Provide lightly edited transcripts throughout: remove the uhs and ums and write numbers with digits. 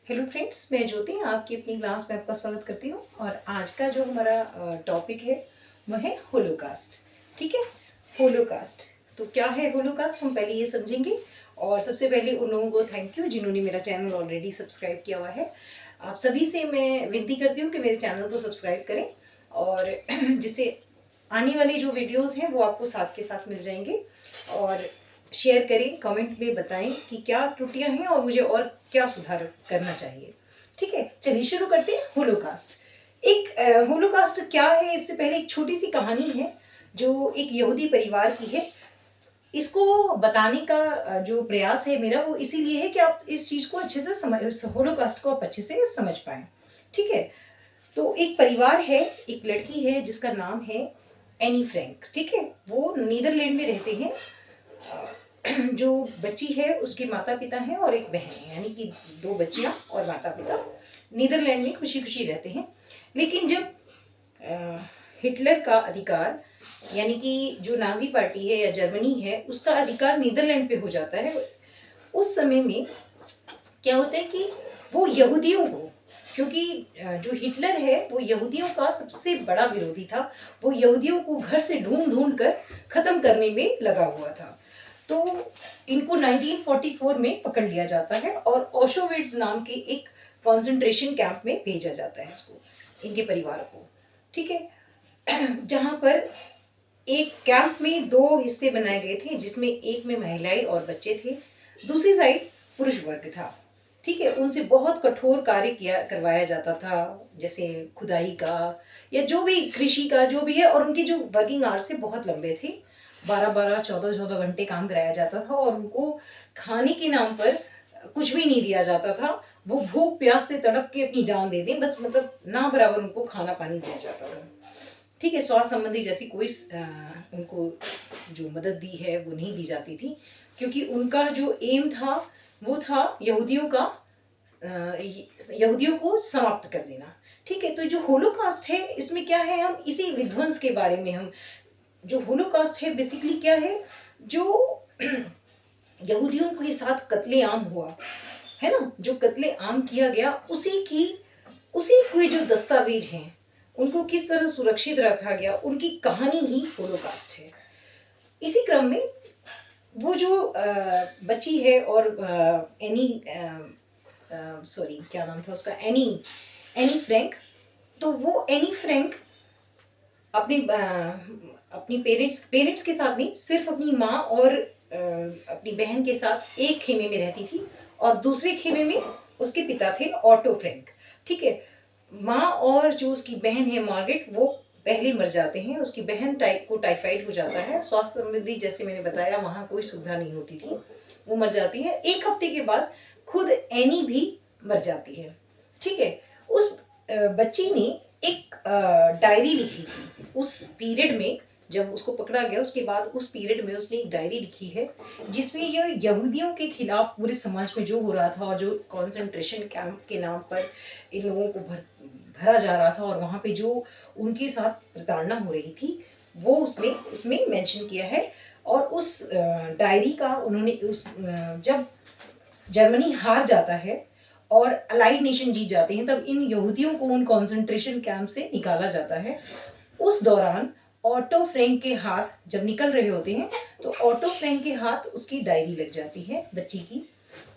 Hello friends, मैं ज्योति आपकी अपनी क्लास में आपका स्वागत करती हूँ। और आज का जो हमारा टॉपिक है वह है होलोकास्ट। ठीक है, होलोकास्ट तो क्या है? होलोकास्ट हम पहले ये समझेंगे। और सबसे पहले उन लोगों को थैंक यू जिन्होंने मेरा चैनल ऑलरेडी सब्सक्राइब किया हुआ है। आप सभी से मैं विनती करती हूँ कि मेरे चैनल को सब्सक्राइब करें और जिससे आने वाली जो वीडियोस हैं वो आपको साथ के साथ मिल जाएंगे। और शेयर करें, कमेंट में बताएं कि क्या त्रुटियां हैं और मुझे और क्या सुधार करना चाहिए। ठीक है, चलिए शुरू करते हैं। होलोकास्ट होलोकास्ट क्या है, इससे पहले एक छोटी सी कहानी है जो एक यहूदी परिवार की है। इसको बताने का जो प्रयास है मेरा वो इसीलिए है कि आप इस चीज को अच्छे से समझ, होलोकास्ट को आप अच्छे से समझ पाए। ठीक है, तो एक परिवार है, एक लड़की है जिसका नाम है एनी फ्रैंक। ठीक है, वो नीदरलैंड में रहते हैं। जो बच्ची है उसके माता पिता हैं और एक बहन है, यानी कि दो बच्चियां और माता पिता नीदरलैंड में खुशी खुशी रहते हैं। लेकिन जब हिटलर का अधिकार, यानी कि जो नाजी पार्टी है या जर्मनी है, उसका अधिकार नीदरलैंड पे हो जाता है, उस समय में क्या होता है कि वो यहूदियों को, क्योंकि जो हिटलर है वो यहूदियों का सबसे बड़ा विरोधी था, वो यहूदियों को घर से ढूंढ ढूंढ कर खत्म करने में लगा हुआ था। तो इनको 1944 में पकड़ लिया जाता है और ओशोविट्ज नाम के एक कॉन्सेंट्रेशन कैंप में भेजा जाता है इसको, इनके परिवार को। ठीक है, जहां पर एक कैंप में दो हिस्से बनाए गए थे, जिसमें एक में महिलाएं और बच्चे थे, दूसरी साइड पुरुष वर्ग था। ठीक है, उनसे बहुत कठोर कार्य किया करवाया जाता था, जैसे खुदाई का या जो भी कृषि का जो भी है। और उनकी जो वर्किंग आवर्स थे बहुत लंबे थे, 12-12 14-14 घंटे काम कराया जाता था। और उनको खाने के नाम पर कुछ भी नहीं दिया जाता था। वो भूख प्यास से तड़प के अपनी जान दे दें बस, मतलब ना बराबर उनको खाना पानी दिया जाता था। ठीक है, स्वास्थ्य संबंधी जैसी कोई उनको जो मदद दी है वो नहीं दी जाती थी, क्योंकि उनका जो एम था वो था यहूदियों को समाप्त कर देना। ठीक है, तो जो होलोकास्ट है इसमें क्या है, हम इसी विध्वंस के बारे में, हम जो होलोकास्ट है बेसिकली क्या है, जो यहूदियों के साथ कत्लेआम हुआ है ना, जो कत्लेआम किया गया, उसी के जो दस्तावेज हैं उनको किस तरह सुरक्षित रखा गया, उनकी कहानी ही होलोकास्ट है। इसी क्रम में वो जो बच्ची है और एनी, सॉरी क्या नाम था उसका, एनी एनी फ्रैंक। तो वो एनी फ्रैंक अपनी अपनी पेरेंट्स के साथ नहीं, सिर्फ अपनी माँ और अपनी बहन के साथ एक खेमे में रहती थी। और दूसरे खेमे में उसके पिता थे, ऑटो फ्रैंक। ठीक है, माँ और जो उसकी बहन है मार्गरेट, वो पहले मर जाते हैं। उसकी बहन टाइफाइड हो जाता है, स्वास्थ्य संबंधी जैसे मैंने बताया वहाँ कोई सुविधा नहीं होती थी, वो मर जाती है। एक हफ्ते के बाद खुद एनी भी मर जाती है। ठीक है, उस बच्ची ने एक डायरी लिखी थी उस पीरियड में, जब उसको पकड़ा गया उसके बाद उस पीरियड में उसने एक डायरी लिखी है, जिसमें ये यहूदियों के खिलाफ पूरे समाज में जो हो रहा था और जो कॉन्सेंट्रेशन कैंप के नाम पर इन लोगों को भरा जा रहा था और वहाँ पे जो उनके साथ प्रताड़ना हो रही थी, वो उसने उसमें मेंशन किया है। और उस डायरी का उन्होंने जब जर्मनी हार जाता है और अलाइड नेशन जीत जाते हैं, तब इन यहूदियों को उन कॉन्सेंट्रेशन कैंप से निकाला जाता है। उस दौरान ऑटो फ्रैंक के हाथ जब निकल रहे होते हैं, तो ऑटो फ्रैंक के हाथ उसकी डायरी लग जाती है बच्ची की।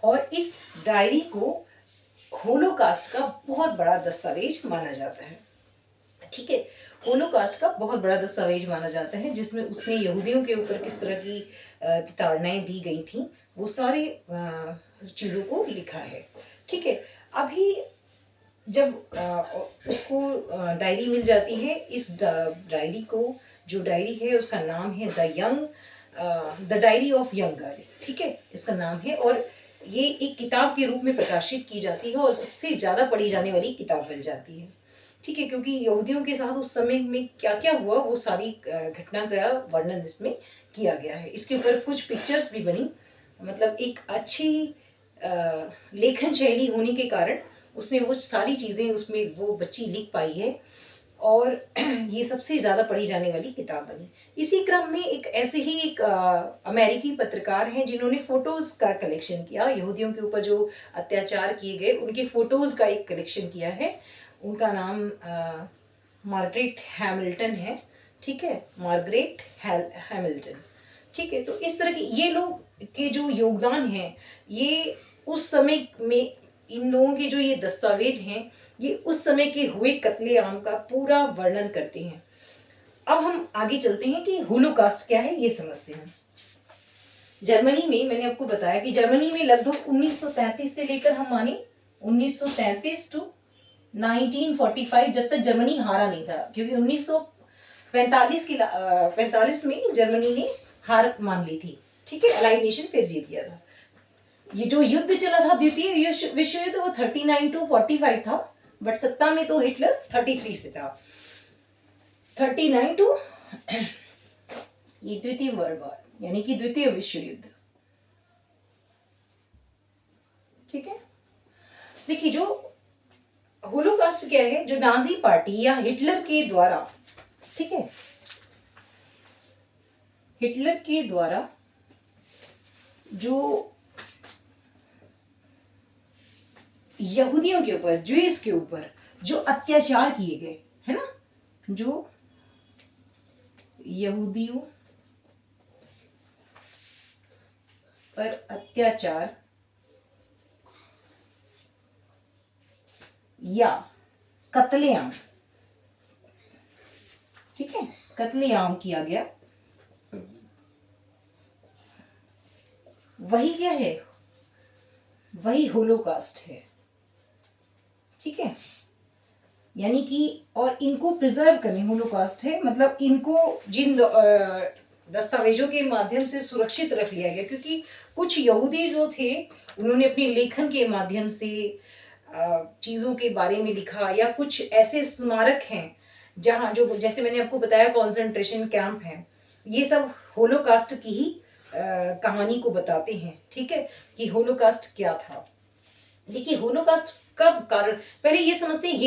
और इस डायरी को होलोकास्ट का बहुत बड़ा दस्तावेज माना जाता है। ठीक है, होलोकास्ट का बहुत बड़ा दस्तावेज माना जाता है, जिसमें उसने यहूदियों के ऊपर किस तरह की ताड़नाएं दी गई थी वो सारी चीज़ों को लिखा है। ठीक है, अभी जब उसको डायरी मिल जाती है, इस डायरी को, जो डायरी है उसका नाम है the diary of young girl. ठीक है, इसका नाम है। और ये एक किताब के रूप में प्रकाशित की जाती है और सबसे ज़्यादा पढ़ी जाने वाली किताब बन जाती है। ठीक है, क्योंकि यहूदियों के साथ उस समय में क्या क्या हुआ वो सारी घटना का वर्णन इसमें किया गया है। इसके ऊपर कुछ पिक्चर्स भी बनी, मतलब एक अच्छी लेखन शैली होने के कारण उसने वो सारी चीज़ें उसमें वो बच्ची लिख पाई है। और ये सबसे ज़्यादा पढ़ी जाने वाली किताब बनी। इसी क्रम में एक ऐसे ही एक अमेरिकी पत्रकार हैं जिन्होंने फ़ोटोज़ का कलेक्शन किया, यहूदियों के ऊपर जो अत्याचार किए गए उनके फ़ोटोज़ का एक कलेक्शन किया है। उनका नाम मार्गरेट हैमिल्टन है, ठीक है, मार्गरेट हैमिल्टन, ठीक है। तो इस तरह के ये लोग के जो योगदान हैं, ये उस समय में इन लोगों के जो ये दस्तावेज हैं, ये उस समय के हुए कत्लेआम का पूरा वर्णन करते हैं। अब हम आगे चलते हैं कि होलोकास्ट क्या है ये समझते हैं। जर्मनी में मैंने आपको बताया कि जर्मनी में लगभग 1933 से लेकर हम माने 1933 टू 1945, जब तक जर्मनी हारा नहीं था, क्योंकि 1945 में जर्मनी ने हार मान ली थी, ठीक है, अलाइड नेशन फिर जीत गया था। ये जो युद्ध चला था द्वितीय विश्व युद्ध, वो 39 टू 45 था, बट सत्ता में तो हिटलर 33 से था। 39 टू ये द्वितीय वर्ल्ड वॉर, यानी कि द्वितीय विश्व युद्ध, ठीक है। देखिए, जो होलोकास्ट क्या है, जो नाजी पार्टी या हिटलर के द्वारा, ठीक है, हिटलर के द्वारा जो यहूदियों के ऊपर, ज्यूस के ऊपर जो अत्याचार किए गए, है ना, जो यहूदियों पर अत्याचार या कत्लेआम, ठीक है, कत्लेआम किया गया, वही क्या है, वही होलोकास्ट है, ठीक है। यानी कि और इनको प्रिजर्व करने, होलोकास्ट है मतलब इनको जिन दस्तावेजों के माध्यम से सुरक्षित रख लिया गया, क्योंकि कुछ यहूदी जो थे उन्होंने अपने लेखन के माध्यम से चीज़ों के बारे में लिखा, या कुछ ऐसे स्मारक हैं जहाँ, जो जैसे मैंने आपको बताया कॉन्सेंट्रेशन कैंप हैं, ये सब होलोकास्ट की ही कहानी को बताते हैं, ठीक है, कि होलोकास्ट क्या था। देखिए, होलोकास्ट कब कारण, पहले ये समझते हैं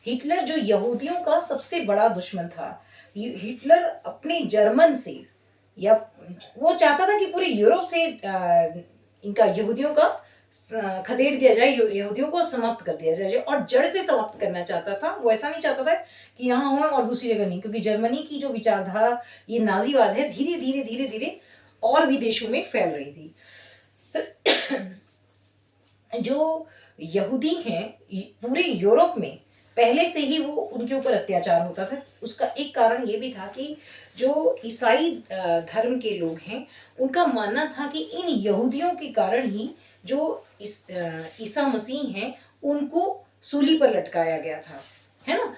हिटलर जो यहूदियों का सबसे बड़ा दुश्मन था। हिटलर अपने जर्मन से, या वो चाहता था कि पूरे यूरोप से इनका यहूदियों का खदेड़ दिया जाए, यहूदियों को समाप्त कर दिया जाए, और जड़ से समाप्त करना चाहता था। वो ऐसा नहीं चाहता था कि यहाँ हो और दूसरी जगह नहीं, क्योंकि जर्मनी की जो विचारधारा, ये नाजीवाद है, धीरे धीरे धीरे धीरे और भी देशों में फैल रही थी। जो यहूदी हैं पूरे यूरोप में पहले से ही वो उनके ऊपर अत्याचार होता था। उसका एक कारण ये भी था कि जो ईसाई धर्म के लोग हैं, उनका मानना था कि इन यहूदियों के कारण ही जो ईसा मसीह हैं उनको सूली पर लटकाया गया था, है ना।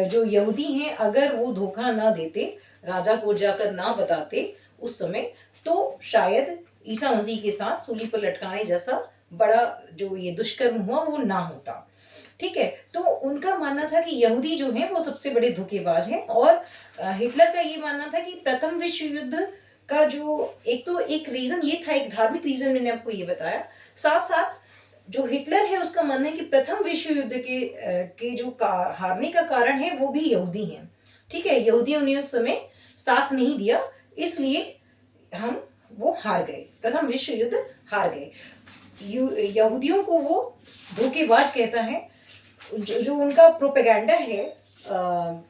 जो यहूदी हैं, अगर वो धोखा ना देते, राजा को जाकर ना बताते उस समय, तो शायद ईसा मसीह के साथ सूली पर लटकाने जैसा बड़ा जो ये दुष्कर्म हुआ वो ना होता, ठीक है। तो उनका मानना था कि यहूदी जो हैं वो सबसे बड़े धोखेबाज हैं, और हिटलर का ये मानना था कि प्रथम विश्व युद्ध का जो एक रीजन ये था, एक धार्मिक रीजन मैंने आपको ये बताया, साथ साथ जो हिटलर है उसका मानना है कि प्रथम विश्व युद्ध के जो हारने का कारण है वो भी यहूदी हैं, ठीक है। यहूदियों ने उस समय साथ नहीं दिया, इसलिए वो हार गए, प्रथम विश्व युद्ध हार गए। यहूदियों को वो धोखेबाज कहता है। जो उनका प्रोपेगेंडा है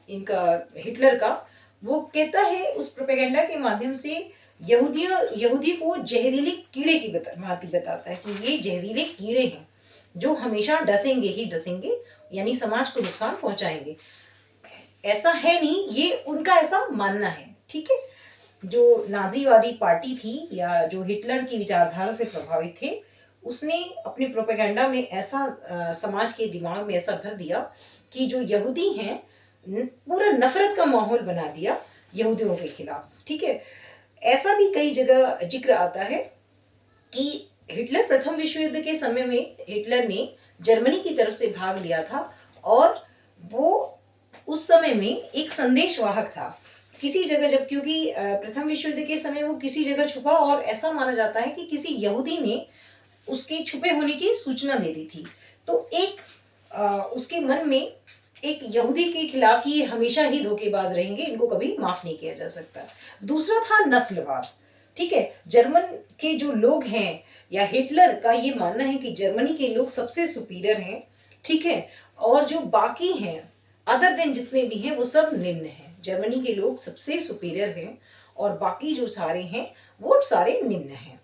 इनका हिटलर का, वो कहता है उस प्रोपेगेंडा के माध्यम से यहूदी को जहरीले कीड़े की भांति बताता है कि ये जहरीले कीड़े हैं जो हमेशा डसेंगे ही डसेंगे, यानी समाज को नुकसान पहुंचाएंगे। ऐसा है नहीं, ये उनका ऐसा मानना है, ठीक है। जो नाजीवादी पार्टी थी या जो हिटलर की विचारधारा से प्रभावित थे, उसने अपने प्रोपेगेंडा में ऐसा समाज के दिमाग में ऐसा भर दिया कि जो यहूदी हैं, पूरा नफरत का माहौल बना दिया यहूदियों के खिलाफ, ठीक है। ऐसा भी कई जगह जिक्र आता है कि हिटलर प्रथम विश्व युद्ध के समय में हिटलर ने जर्मनी की तरफ से भाग लिया था, और वो उस समय में एक संदेशवाहक था किसी जगह, जब क्योंकि प्रथम विश्व युद्ध के समय वो किसी जगह छुपा, और ऐसा माना जाता है कि किसी यहूदी ने उसके छुपे होने की सूचना दे दी थी। तो उसके मन में एक यहूदी के खिलाफ ये हमेशा ही धोखेबाज रहेंगे, इनको कभी माफ नहीं किया जा सकता। दूसरा था नस्लवाद। ठीक है, जर्मन के जो लोग हैं या हिटलर का ये मानना है कि जर्मनी के लोग सबसे सुपीरियर हैं। ठीक है, और जो बाकी हैं अदर देन जितने भी हैं वो सब निम्न हैं। जर्मनी के लोग सबसे सुपीरियर हैं और बाकी जो सारे हैं वो सारे निम्न हैं।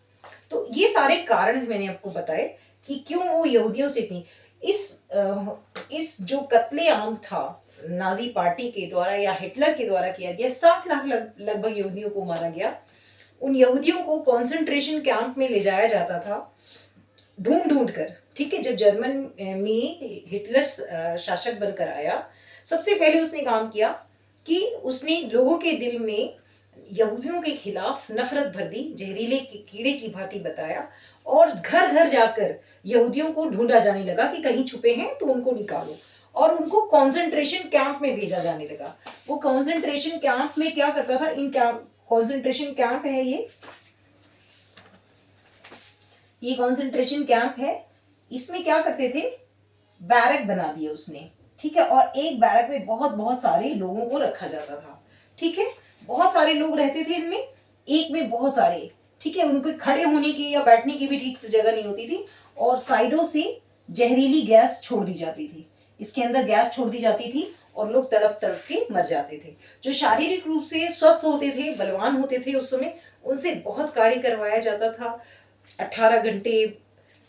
तो ये सारे कारण मैंने आपको बताए कि क्यों वो यहूदियों से इतनी इस जो कत्लेआम था नाजी पार्टी के द्वारा या हिटलर के द्वारा किया गया, 60 लाख लगभग यहूदियों को मारा गया। उन यहूदियों को कॉन्सेंट्रेशन कैंप में ले जाया जाता था ढूंढ ढूंढ कर। ठीक है, जब जर्मन में हिटलर शासक बनकर आया, सबसे पहले उसने काम किया कि उसने लोगों के दिल में यहूदियों के खिलाफ नफरत भर दी, जहरीले कीड़े की भांति बताया, और घर घर जाकर यहूदियों को ढूंढा जाने लगा कि कहीं छुपे हैं तो उनको निकालो, और उनको कॉन्सेंट्रेशन कैंप में भेजा जाने लगा। वो कॉन्सेंट्रेशन कैंप में क्या करता था, इन कैंप कॉन्सेंट्रेशन कैंप है ये कॉन्सेंट्रेशन कैंप है। इसमें क्या करते थे, बैरक बना दिए उसने। ठीक है, और एक बैरक में बहुत बहुत सारे लोगों को रखा जाता था। ठीक है, बहुत सारे लोग रहते थे इनमें, एक में बहुत सारे। ठीक है, उनको खड़े होने की या बैठने की भी ठीक से जगह नहीं होती थी, और साइडों से जहरीली गैस छोड़ दी जाती थी। इसके अंदर गैस छोड़ दी जाती थी और लोग तड़प तड़प के मर जाते थे। जो शारीरिक रूप से स्वस्थ होते थे, बलवान होते थे उस समय, उनसे बहुत कार्य करवाया जाता था 18 घंटे,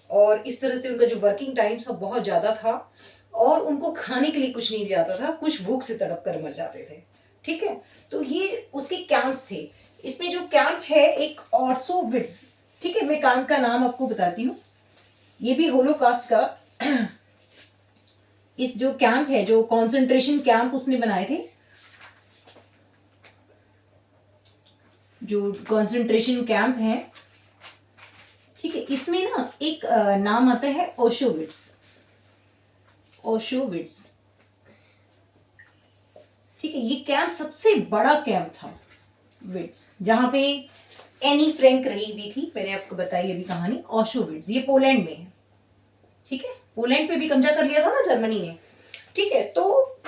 और इस तरह से उनका जो वर्किंग टाइम था बहुत ज़्यादा था, और उनको खाने के लिए कुछ नहीं दिया जाता था, कुछ भूख से तड़प कर मर जाते थे। ठीक है, तो ये उसके कैंप्स थे। इसमें जो कैंप है एक ऑर्सोविट्ज। ठीक है, मैं कैंप का नाम आपको बताती हूँ, ये भी होलोकास्ट का इस जो कैंप है, जो कॉन्सेंट्रेशन कैंप उसने बनाए थे, जो कॉन्सेंट्रेशन कैंप है, ठीक है, इसमें ना एक नाम आता है ओशोविट्स। ओशोविट्स, ठीक है, ये कैंप सबसे बड़ा कैंप था विट्स, जहां पे एनी फ्रैंक रही हुई थी। मैंने आपको बताई अभी कहानी। ओशोविट्स ये पोलैंड में है। ठीक है, पोलैंड पे भी कब्जा कर लिया था ना जर्मनी ने। ठीक है, तो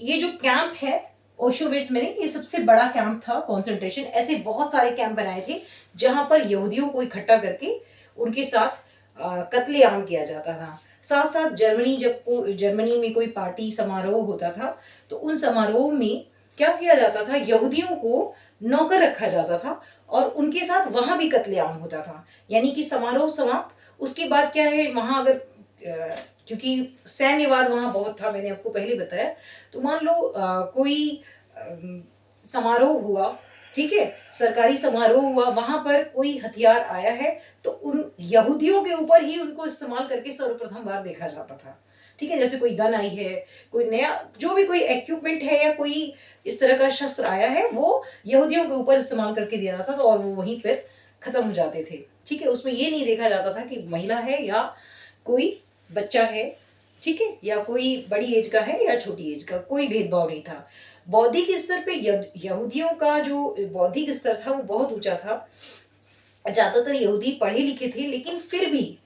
ये जो कैंप है ओशोविट्स में, ये सबसे बड़ा कैंप था कॉन्सेंट्रेशन। ऐसे बहुत सारे कैंप बनाए थे जहां पर यहूदियों को इकट्ठा करके उनके साथ कत्लेआम किया जाता था। साथ साथ जर्मनी में कोई पार्टी समारोह होता था तो उन समारोह में क्या किया जाता था, यहूदियों को नौकर रखा जाता था और उनके साथ वहां भी कत्लेआम होता था। यानी कि समारोह समाप्त, उसके बाद क्या है, वहां अगर क्योंकि सैन्यवाद वहां बहुत था, मैंने आपको पहले बताया, तो मान लो कोई समारोह हुआ, ठीक है, सरकारी समारोह हुआ, वहां पर कोई हथियार आया है तो उन यहूदियों के ऊपर ही उनको इस्तेमाल करके सर्वप्रथम बार देखा जाता था। ठीक है, जैसे कोई गन आई है, कोई नया जो भी कोई इक्विपमेंट है या कोई इस तरह का शस्त्र आया है, वो यहूदियों के ऊपर इस्तेमाल करके दिया जाता था और वो वहीं पर खत्म हो जाते थे। ठीक है, उसमें ये नहीं देखा जाता था कि महिला है या कोई बच्चा है, ठीक है, या कोई बड़ी एज का है या छोटी एज का, कोई भेदभाव नहीं था। बौद्धिक स्तर पे यहूदियों का जो बौद्धिक स्तर था वो बहुत ऊंचा था। ज्यादातर यहूदी पढ़े लिखे थे, लेकिन फिर भी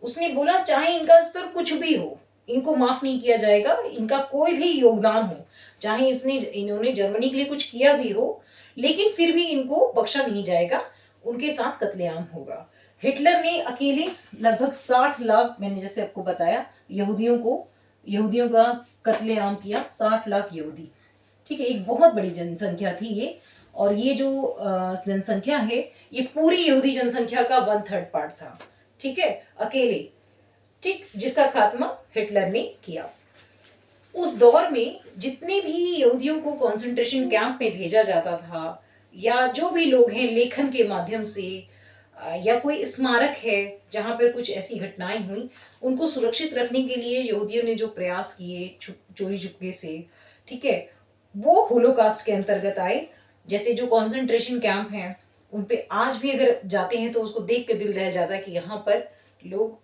उसने बोला चाहे इनका स्तर कुछ भी हो, इनको माफ नहीं किया जाएगा, इनका कोई भी योगदान हो, चाहे इन्होंने जर्मनी के लिए कुछ किया भी हो, लेकिन फिर भी इनको बख्शा नहीं जाएगा, उनके साथ कत्लेआम होगा। हिटलर ने अकेले लगभग 60 लाख, मैंने जैसे आपको बताया, यहूदियों का कत्लेआम किया, 60 लाख यहूदी। ठीक है, एक बहुत बड़ी जनसंख्या थी ये, और ये जो जनसंख्या है ये पूरी यहूदी जनसंख्या का 1/3 पार्ट था। ठीक है, अकेले, ठीक, जिसका खात्मा हिटलर ने किया। उस दौर में जितने भी यहूदियों को कॉन्सेंट्रेशन कैंप में भेजा जाता था, या जो भी लोग हैं लेखन के माध्यम से, या कोई स्मारक है जहाँ पर कुछ ऐसी घटनाएं हुई, उनको सुरक्षित रखने के लिए यहूदियों ने जो प्रयास किए चोरी चुपके से, ठीक है, वो होलोकास्ट के अंतर्गत आए। जैसे जो कॉन्सेंट्रेशन कैंप हैं उन पे आज भी अगर जाते हैं तो उसको देख के दिल दहल जाता है कि यहाँ पर लोग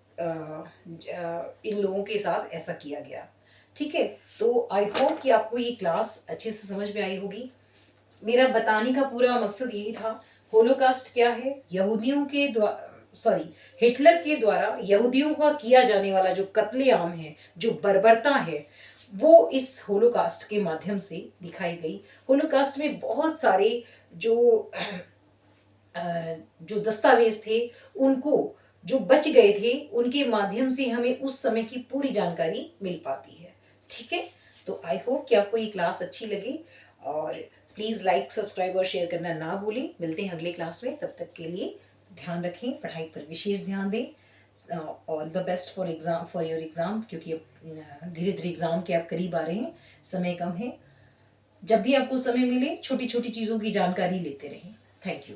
इन लोगों के साथ ऐसा किया गया। ठीक है, तो आई होप कि आपको ये क्लास अच्छे से समझ में आई होगी। मेरा बताने का पूरा मकसद यही था, होलोकास्ट क्या है, हिटलर के द्वारा यहूदियों का किया जाने वाला जो कत्लेआम है, जो बर्बरता है, वो इस होलोकास्ट के माध्यम से दिखाई गई। होलोकास्ट में बहुत सारे जो जो दस्तावेज थे, उनको जो बच गए थे उनके माध्यम से हमें उस समय की पूरी जानकारी मिल पाती है। ठीक है, तो आई होप कि आपको ये क्लास अच्छी लगी, और प्लीज़ लाइक सब्सक्राइब और शेयर करना ना भूलें। मिलते हैं अगले क्लास में, तब तक के लिए ध्यान रखें, पढ़ाई पर विशेष ध्यान दें। All the best for exam, for your exam, क्योंकि अब धीरे धीरे एग्ज़ाम के आप करीब आ रहे हैं, समय कम है। जब भी आपको समय मिले छोटी छोटी चीज़ों की जानकारी लेते रहें। Thank you.